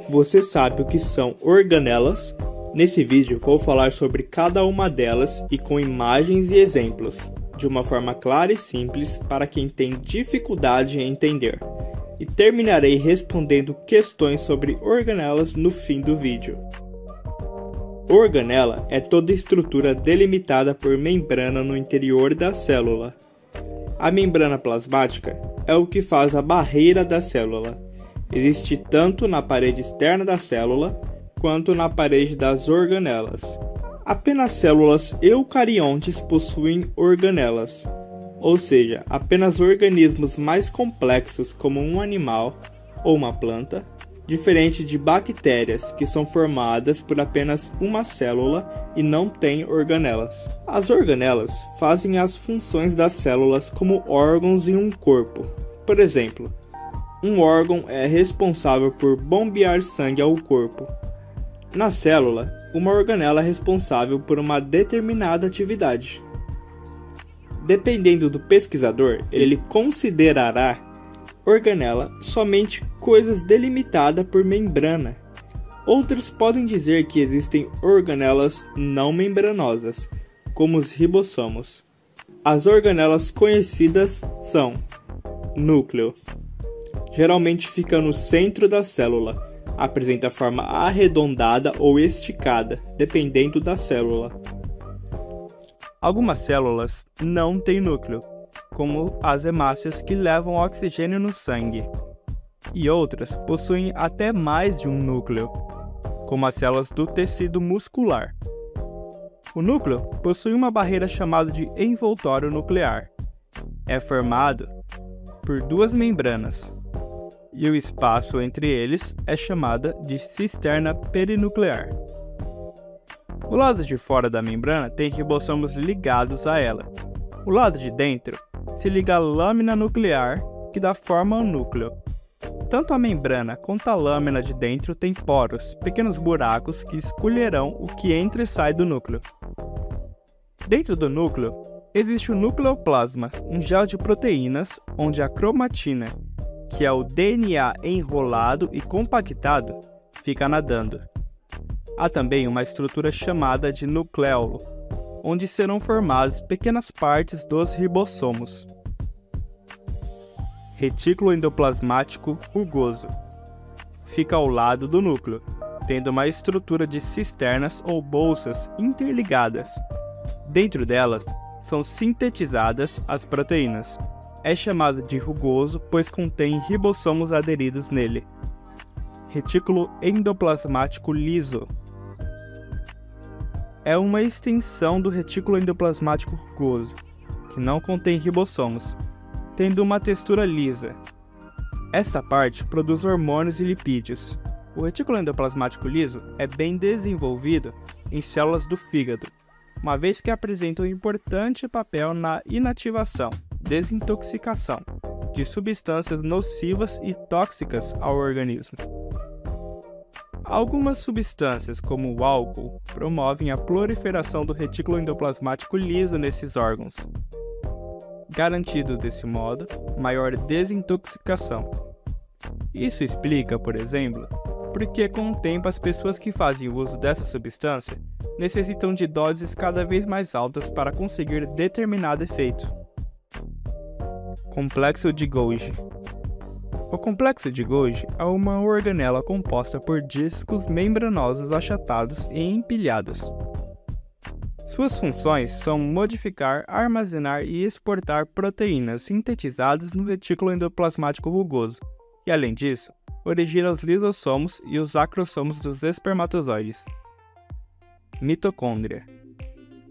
Você sabe o que são organelas? Nesse vídeo vou falar sobre cada uma delas e com imagens e exemplos, de uma forma clara e simples para quem tem dificuldade em entender. E terminarei respondendo questões sobre organelas no fim do vídeo. Organela é toda estrutura delimitada por membrana no interior da célula. A membrana plasmática é o que faz a barreira da célula. Existe tanto na parede externa da célula, quanto na parede das organelas. Apenas células eucariontes possuem organelas, ou seja, apenas organismos mais complexos como um animal ou uma planta, diferente de bactérias que são formadas por apenas uma célula e não têm organelas. As organelas fazem as funções das células como órgãos em um corpo. Por exemplo, um órgão é responsável por bombear sangue ao corpo. Na célula, uma organela é responsável por uma determinada atividade. Dependendo do pesquisador, ele considerará organela somente coisas delimitadas por membrana. Outros podem dizer que existem organelas não membranosas, como os ribossomos. As organelas conhecidas são: núcleo. Geralmente fica no centro da célula. Apresenta forma arredondada ou esticada, dependendo da célula. Algumas células não têm núcleo, como as hemácias que levam oxigênio no sangue. E outras possuem até mais de um núcleo, como as células do tecido muscular. O núcleo possui uma barreira chamada de envoltório nuclear. É formado por duas membranas, e o espaço entre eles é chamada de cisterna perinuclear. O lado de fora da membrana tem ribossomos ligados a ela. O lado de dentro se liga à lâmina nuclear, que dá forma ao núcleo. Tanto a membrana quanto a lâmina de dentro têm poros, pequenos buracos que escolherão o que entra e sai do núcleo. Dentro do núcleo, existe o nucleoplasma, um gel de proteínas onde a cromatina, que é o DNA enrolado e compactado, fica nadando. Há também uma estrutura chamada de nucleolo, onde serão formadas pequenas partes dos ribossomos. Retículo endoplasmático rugoso. Fica ao lado do núcleo, tendo uma estrutura de cisternas ou bolsas interligadas. Dentro delas são sintetizadas as proteínas. É chamado de rugoso, pois contém ribossomos aderidos nele. Retículo endoplasmático liso. É uma extensão do retículo endoplasmático rugoso, que não contém ribossomos, tendo uma textura lisa. Esta parte produz hormônios e lipídios. O retículo endoplasmático liso é bem desenvolvido em células do fígado, uma vez que apresenta um importante papel na inativação, desintoxicação de substâncias nocivas e tóxicas ao organismo. Algumas substâncias, como o álcool, promovem a proliferação do retículo endoplasmático liso nesses órgãos, garantindo desse modo maior desintoxicação. Isso explica, por exemplo, porque com o tempo as pessoas que fazem o uso dessa substância necessitam de doses cada vez mais altas para conseguir determinado efeito. Complexo de Golgi. O complexo de Golgi é uma organela composta por discos membranosos achatados e empilhados. Suas funções são modificar, armazenar e exportar proteínas sintetizadas no retículo endoplasmático rugoso, e além disso, origina os lisossomos e os acrossomos dos espermatozoides. Mitocôndria.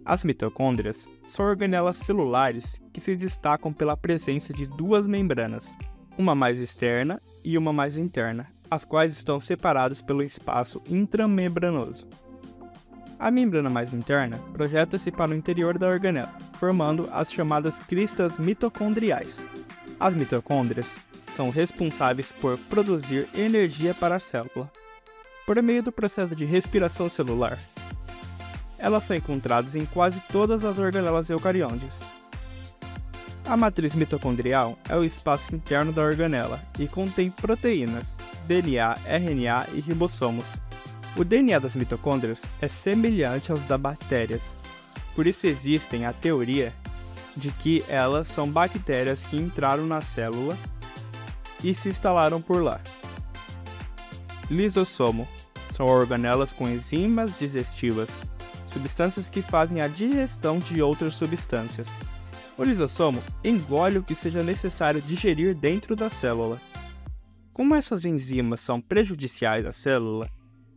As mitocôndrias são organelas celulares que se destacam pela presença de duas membranas, uma mais externa e uma mais interna, as quais estão separadas pelo espaço intramembranoso. A membrana mais interna projeta-se para o interior da organela, formando as chamadas cristas mitocondriais. As mitocôndrias são responsáveis por produzir energia para a célula, por meio do processo de respiração celular. Elas são encontradas em quase todas as organelas eucariontes. A matriz mitocondrial é o espaço interno da organela e contém proteínas, DNA, RNA e ribossomos. O DNA das mitocôndrias é semelhante aos das bactérias, por isso existe a teoria de que elas são bactérias que entraram na célula e se instalaram por lá. Lisossomo são organelas com enzimas digestivas, substâncias que fazem a digestão de outras substâncias. O lisossomo engole o que seja necessário digerir dentro da célula. Como essas enzimas são prejudiciais à célula,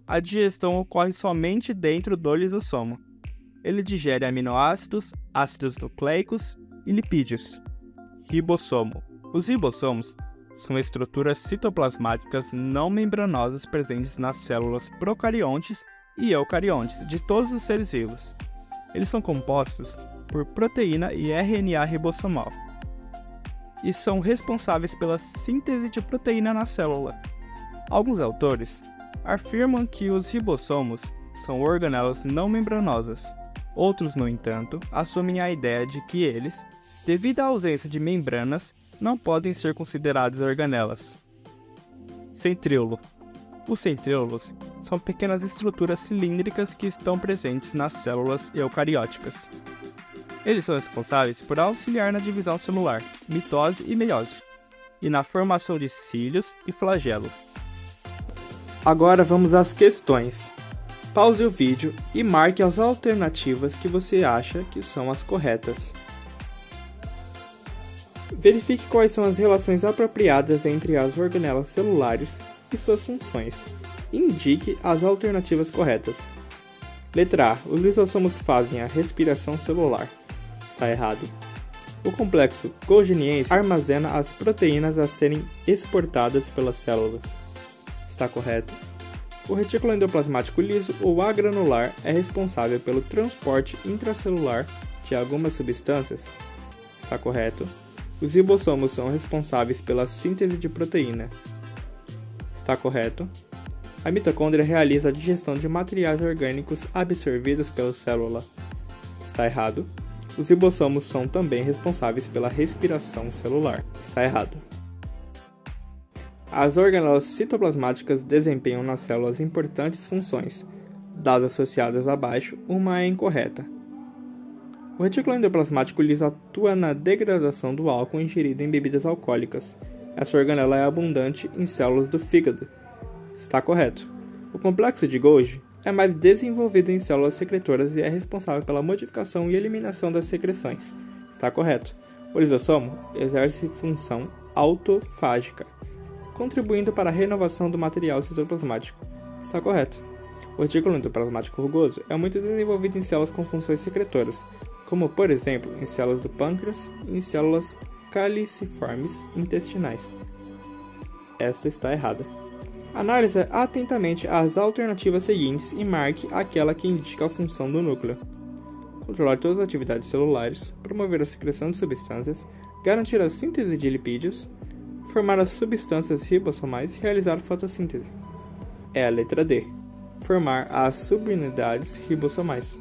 a digestão ocorre somente dentro do lisossomo. Ele digere aminoácidos, ácidos nucleicos e lipídios. Ribossomo. Os ribossomos são estruturas citoplasmáticas não membranosas presentes nas células procariontes e eucariontes de todos os seres vivos. Eles são compostos por proteína e RNA ribossomal e são responsáveis pela síntese de proteína na célula. Alguns autores afirmam que os ribossomos são organelas não membranosas. Outros, no entanto, assumem a ideia de que eles, devido à ausência de membranas, não podem ser considerados organelas. Centríolo. Os centríolos são pequenas estruturas cilíndricas que estão presentes nas células eucarióticas. Eles são responsáveis por auxiliar na divisão celular, mitose e meiose, e na formação de cílios e flagelos. Agora vamos às questões. Pause o vídeo e marque as alternativas que você acha que são as corretas. Verifique quais são as relações apropriadas entre as organelas celulares e suas funções. Indique as alternativas corretas. Letra A. Os lisossomos fazem a respiração celular. Está errado. O complexo golginiense armazena as proteínas a serem exportadas pelas células. Está correto. O retículo endoplasmático liso ou agranular é responsável pelo transporte intracelular de algumas substâncias. Está correto. Os ribossomos são responsáveis pela síntese de proteína. Está correto. A mitocôndria realiza a digestão de materiais orgânicos absorvidos pela célula. Está errado. Os ribossomos são também responsáveis pela respiração celular. Está errado. As organelas citoplasmáticas desempenham nas células importantes funções. Das associadas abaixo, uma é incorreta. O retículo endoplasmático liso atua na degradação do álcool ingerido em bebidas alcoólicas. Essa organela é abundante em células do fígado. Está correto. O complexo de Golgi é mais desenvolvido em células secretoras e é responsável pela modificação e eliminação das secreções. Está correto. O lisossomo exerce função autofágica, contribuindo para a renovação do material citoplasmático. Está correto. O retículo endoplasmático rugoso é muito desenvolvido em células com funções secretoras, como por exemplo em células do pâncreas e em células caliciformes intestinais. Esta está errada. Analise atentamente as alternativas seguintes e marque aquela que indica a função do núcleo. Controlar todas as atividades celulares, promover a secreção de substâncias, garantir a síntese de lipídios, formar as substâncias ribossomais e realizar fotossíntese. É a letra D. Formar as subunidades ribossomais.